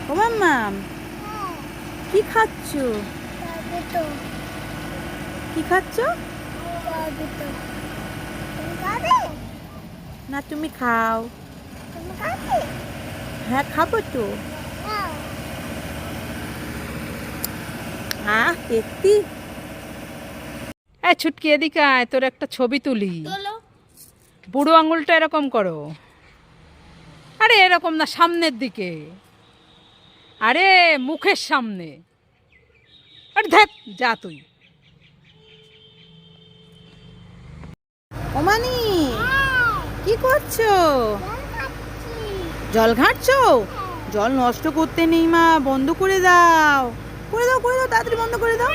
ও মাম্মা, কি খাচ্ছ? কি খাচ্ছ? না তুমি খাও। হ্যাঁ খাবো তো। দেখতি ছুটকি এদিকে আয়, তোর একটা ছবি তুলি। বুড়ো আঙুলটা এরকম করো। আরে এরকম না, সামনের দিকে। আরে মুখের সামনে। আরে দেখ, যা তুই। ওমানি, কি করছো? জল ঘাঁটছো? জল নষ্ট করতে নেই মা, বন্ধ করে দাও। করে দাও, করে দাও, তাড়াতাড়ি বন্ধ করে দাও।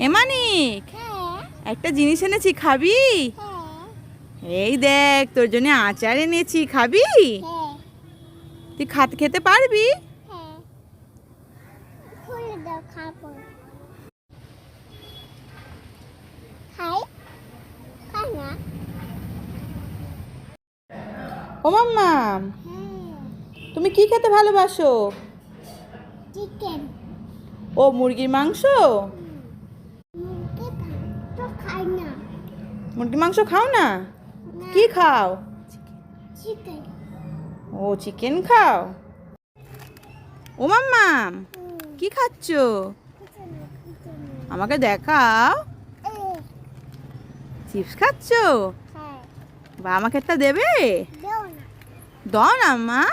এমানিক, একটা জিনিস এনেছি, খাবি? এই দেখ, তোর জন্য আচার এনেছি, খাবি? তুই খেতে পারবি? ও মাম্মা, তুমি কি খেতে ভালোবাসো? চিকেন। ও মুরগির মাংস? খাই না। মুরগির মাংস খাও না? কি খাও? চিকেন। ও চিকেন খাও। ও মাম্মা, কি খাচ্ছ? আমাকে দেখাও। চিপস খাচ্ছ? বা আমাকে একটা দেবে? দাও না মা,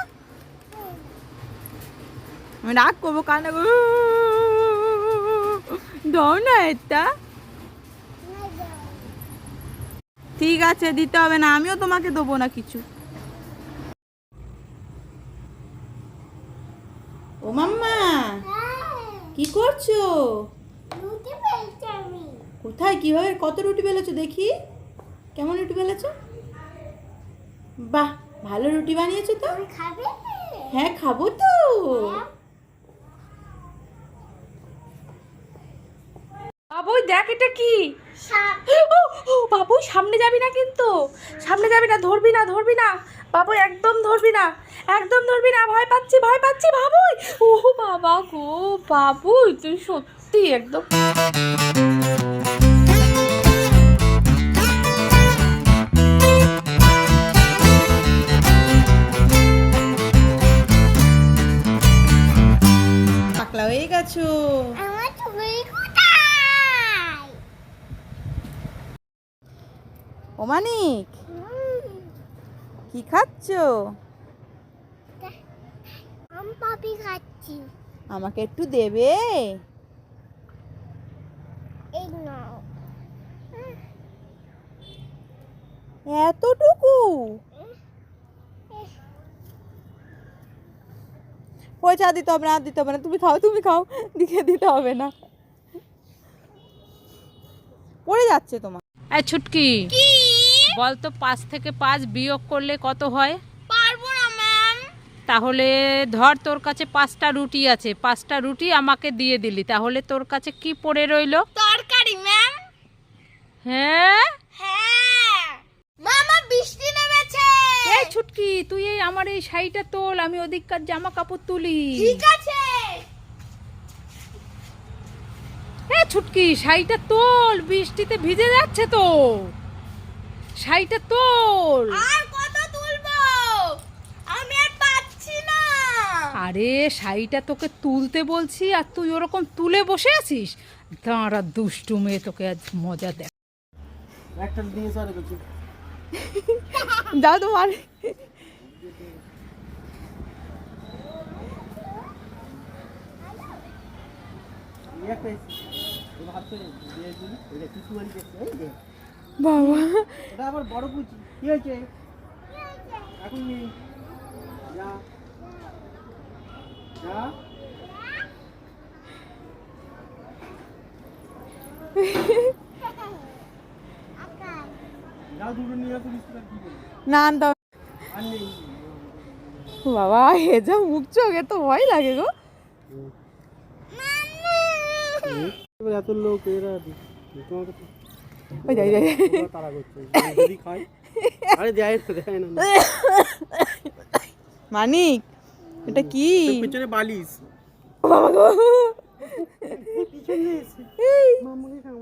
আমি রাগ করবো, কান্না করবো। দাও না একটা। ঠিক আছে, দিতে হবে না, আমিও তোমাকে দেবো না কিছু। ও মাম্মা, কি করছো? কোথায়, কিভাবে, কত রুটি বেলেছো দেখি? কেমন রুটি বেলেছো? বাহ, ভালো রুটি বানিয়েছো তো। হ্যাঁ খাবো তো। বাবুই দেখ, এটা কি? বাবুই সামনে যাবি না, কিন্তু সামনে যাবি না, ধরবি না, ধরবি না বাবুই, একদম ধরবি না, একদম ধরবি না, ভয় পাচ্ছি, ভয় পাচ্ছি বাবুই। ও বাবা গো, বাবুই তুই সত্যি একদম। পাকলা হয়ে গেছো। ও মানিক, কি খাচ্ছো? পাপি খাচ্ছি। আমাকে একটু দেবে? এই নাও। এতটুকু? পয়সা দিতে হবে না, দিতে হবে না, তুমি খাও, তুমি খাও, দিকে দিতে হবে না, পড়ে যাচ্ছে তোমার। এই ছুটকি, বলতো 5 থেকে 5 বিয়োগ করলে কত হয়? পারবো না ম্যাম। তাহলে ধর, তোর কাছে 5টা রুটি আছে, 5টা রুটি আমাকে দিয়ে দিলি, তাহলে তোর কাছে কি পড়ে রইলো? তরকারি ম্যাম। হ্যাঁ হ্যাঁ মামা, বৃষ্টি নেমেছে। এই ছুটকি, তুই এই আমার এই শাড়িটা তোল, আমি ওদিককার জামা কাপড় তুলি। ঠিক আছে। এই ছুটকি, শাড়িটা তোল, বৃষ্টিতে ভিজে যাচ্ছে তো, শাড়িটা তোল। আর কত তুলবো, আমি আর পাচ্ছি না। আরে শাড়িটা তোকে তুলতে বলছি, আর তুই ওরকম তুলে বসে আছিস। দাঁড়া দুষ্টু মেয়ে, তোকে আজ মজা দেখ। যাও তোমার। বাবা, এটা আবার বড় কুচি, কি হয়েছে? এখন নেই, যা যা। যাও দুটো নিয়ে আসো, মিস্ত্রি কি বলবো? না দাও। আর নেই। বাবা, এ যা মুখ চোখ, এ তো ভয় লাগে গো। এবার এত লোক এরা তোমাকে তো ওই যাই যাই ওরা তাড়া করছে যদি খাই আরে দেয় না দেয় না মানিক এটা কি পিছনে বালিশ পিছনে এসে মামাকে খাও